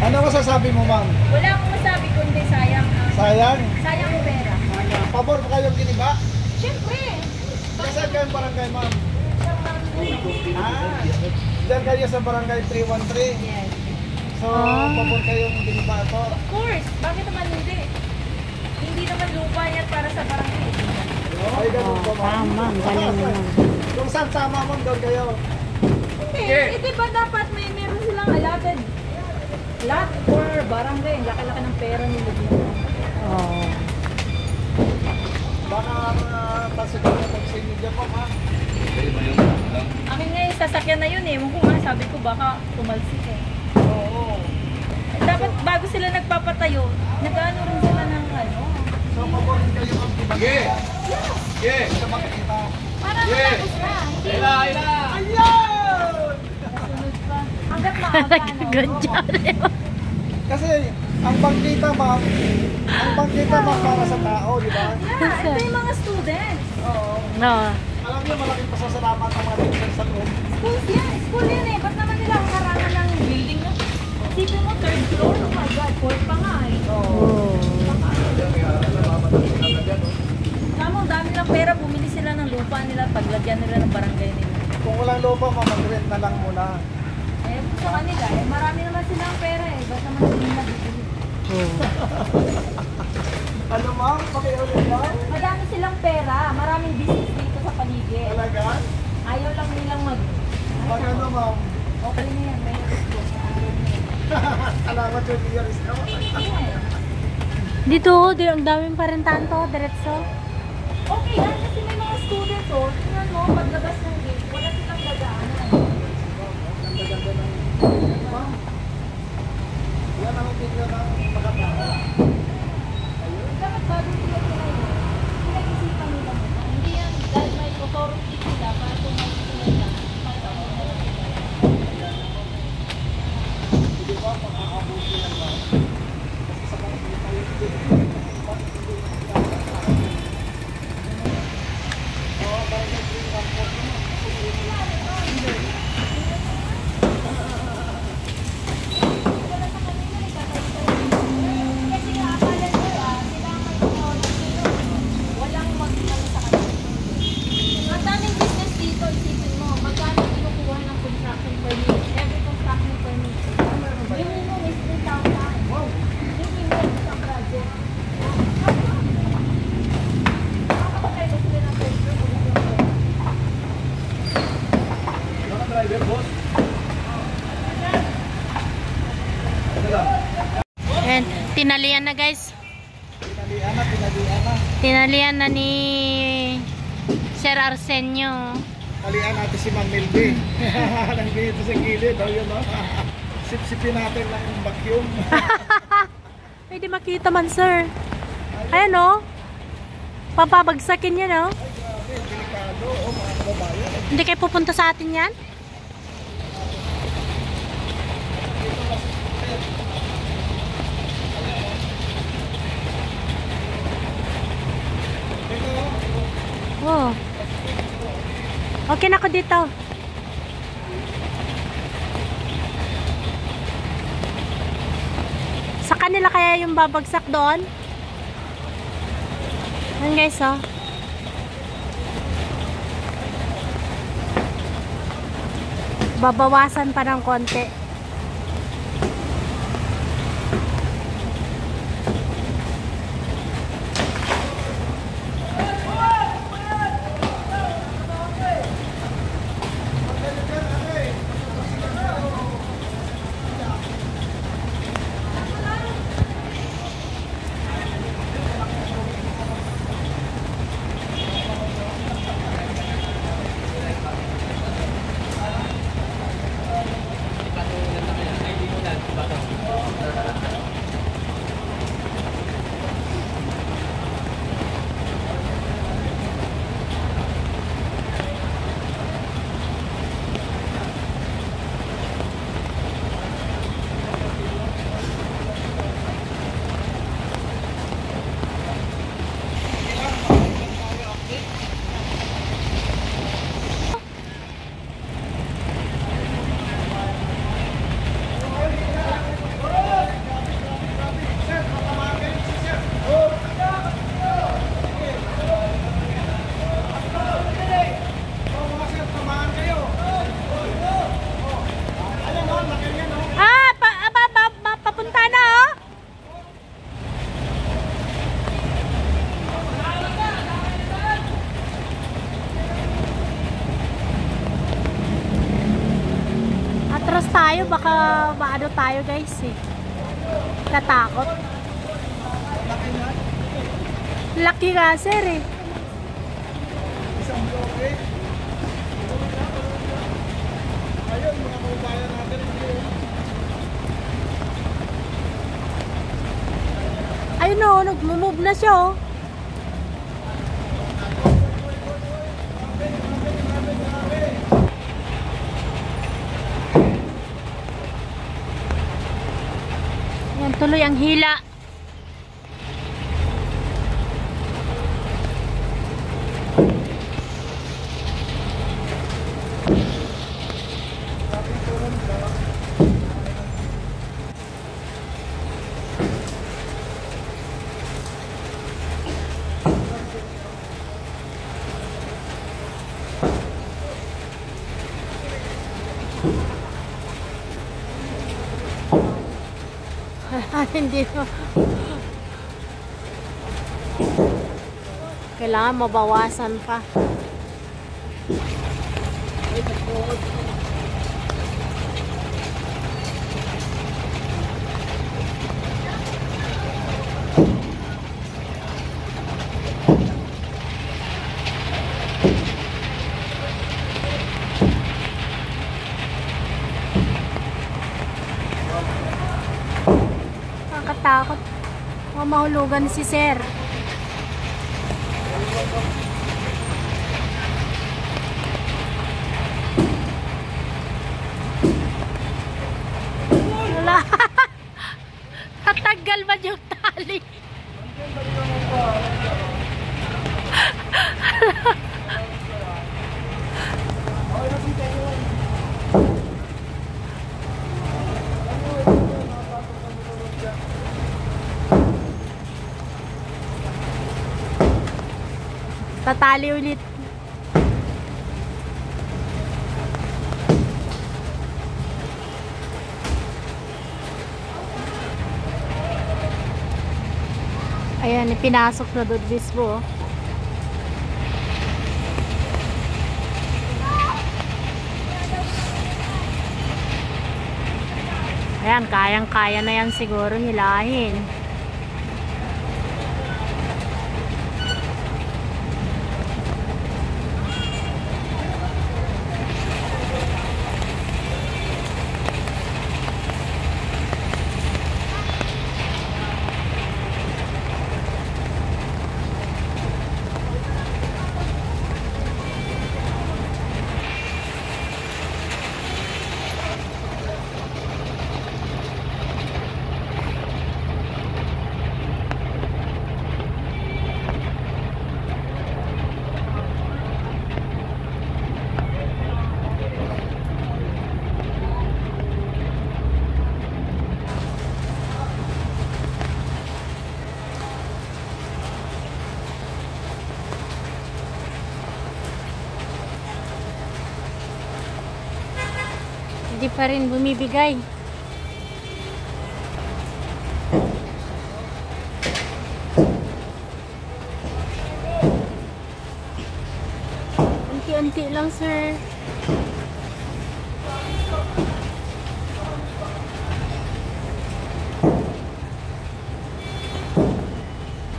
Ano masasabi mo, ma'am? Wala akong masabi kundi sayang. Sayang? Sayang ang pera. Pabor pa kayong giniba? Siyempre. Saan kayong barangay, ma'am? Diyan kayo sa barangay 313. Yes. So, pabor kayong giniba ito? Of course. Bakit naman hindi? Hindi naman lupa yan para sa barangay. Ay, ganun po, ma'am. Tama, galing naman. Kung saan tama, ma'am, doon kayo. Eh, di ba dapat meron silang allotted lot or barangay? Laki-laki ng pera nila dito. Oh. Baka pasukin na kung sino dyan, ma'am, ha? Akin nga yung sasakyan na yun eh. Kung nga sabi ko baka tumalsik eh. Oo. Dapat bago sila nagpapatayo, nag-ano rin sila ng ano. So, pabor kayo ang giniba. Yeah. Sa makikita. Para matapos na. Hindi. Ayun! Nasunod pa. Hanggat maaga, no? Good job. Kasi, ang bangkita, ma'am, para sa tao, di ba? Yeah, ito yung mga students. Oo. No. Alam niyo, malaking pasasalamat ang mga teachers sa loob. School yan eh. Ba't naman nila harangan ng building na? Sipin mo, third floor. Oh my God, fourth pa nga eh. Oh. Tama, ang dami ng pera. Bumili sila ng lupa nila. Paglagyan nila ng barangay nila. Kung walang lupa, ma'am, mag-rent na lang muna. Eh, sa kanila eh. Marami naman silang pera eh. Ba't naman hindi nabibili? Ano, ma'am? Pakiulit lang? Madami silang pera. Maraming business dito sa paligid. Talaga? Ayaw lang nilang mag... Pag ano, ma'am? Okay na yan. May response. Salamat yung years na. Dito, ang daming parentanto, diretso. Okay yan. Kasi may mga students oh. Tingnan mo, paglabas ng gate, wala silang dadaanan. Ganda-ganda ng... Ma'am, yan ang opinion ng mga tao. Dapat bago sila ngayon, pinag-isipan nila mo. Hindi yan dahil may authority sila para tumayo sila lang. Hindi ba, pang-aabuti lang ba? Kasi sa mga tayo, Kasi nga akala nila, sila ang may authority. Walang mag-ano sa kanila. Ang daming business dito, isipin mo, magkano kinukuha ng construction permit? Every construction permit. Minimum is 3,000. Wow! Minimum sa project. Makakapagay ba sila ng pwede? mga driver, boss. Ayan, tinalian na guys. Pinalian na. Tinalian na ni Sir Arsenio. Talian natin si Ma'am Melby. Nandito sa gilid. O yun, no? Sip-sipin natin ng vacuum. Pwede makita man, sir. Ayan, o. Papabagsakin yan, o. Ay, grabe. Delikado. O, mga kababayan. Hindi kayo pupunta sa atin yan? Oh. Okay na ako dito. Sa kanila kaya yung babagsak doon? Ayan guys, oh. Babawasan pa ng konti. baka maano tayo guys eh. Katakot. Laki na. Laki nga sir eh. Isang bloke. Ayun, mga kababayan natin. Ayun o, nagmumove na siya oh. Yan, tuloy ang hila. Hindi mo. Kailangan mabawasan pa. Takot. Mahulugan si sir. Wala. Tatanggal ba yung tali? Tatali ulit. Ayan, pinasok na doon mismo. Ayan, kayang-kaya na yan siguro hilahin. Hindi pa rin bumibigay. Unti-unti lang, sir.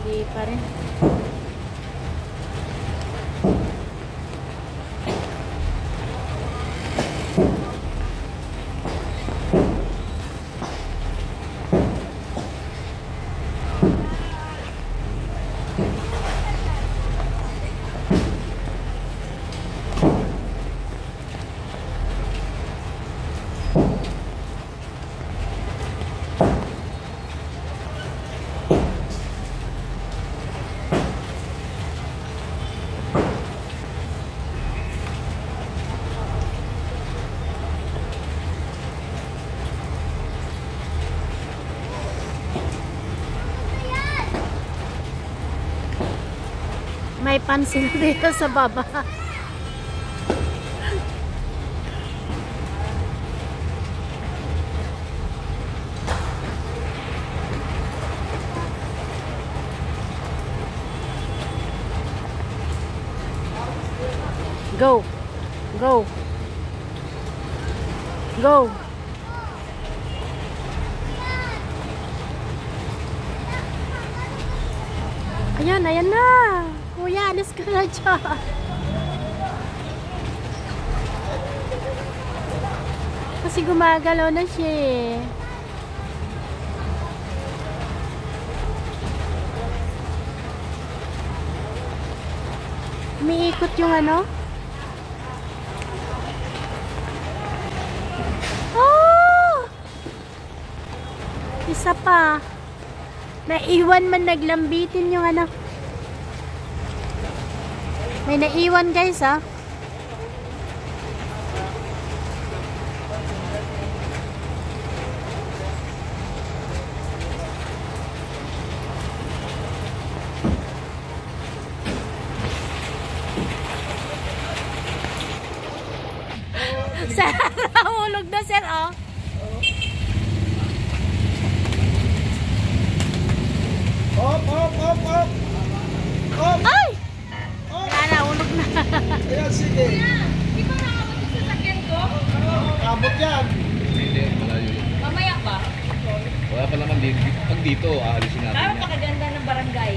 Hindi pa rin. May pansin dito sa baba. Go. Go. Go. Ayan, ayan na. Kuya, alis ka na dyan. Kasi gumagalaw na siya eh. Umiikot yung ano? Oh! Isa pa. Naiwan man naglambitin yung ano. May naiwan guys ah. Sir, nahulog na sir oh. Op, op, op, op. Op. Ay! Op. Wala na, hulog na. Ayan, sige. Di ba nakabot yung sasakyan ko? Abot yan. Hindi, malayo yun. Mamaya ba? Wala pa naman dito. Pag dito, aalisin natin Parang yan. pakaganda ng barangay.